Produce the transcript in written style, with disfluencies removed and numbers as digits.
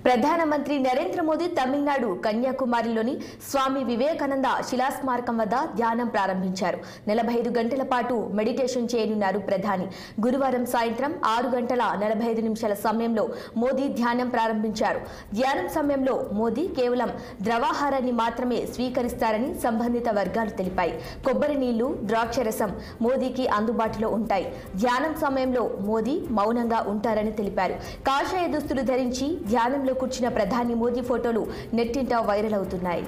ప్రధానమంత్రి నరేంద్ర మోదీ తమిళనాడు కన్యాకుమారిలోని స్వామి వివేకానంద శిలాస్మారకం వద్ద ధ్యానం ప్రారంభించారు. 45 గంటల పాటు మెడిటేషన్ చేయనున్నారు ప్రధాని. గురువారం సాయంత్రం 6:45 సమయంలో మోదీ ధ్యానం ప్రారంభించారు. ధ్యానం సమయంలో మోదీ కేవలం ద్రవాహారాన్ని మాత్రమే స్వీకరిస్తారని సంబంధిత వర్గాలు తెలిపాయి. కొబ్బరి నీళ్లు, ద్రాక్షరసం మోదీకి అందుబాటులో ఉంటాయి. ధ్యానం సమయంలో మోదీ మౌనంగా ఉంటారని తెలిపారు. కాషాయ దుస్తులు ధరించి ధ్యానంలో కూర్చున్న ప్రధాని మోదీ ఫోటోలు నెట్టింట వైరల్ అవుతున్నాయి.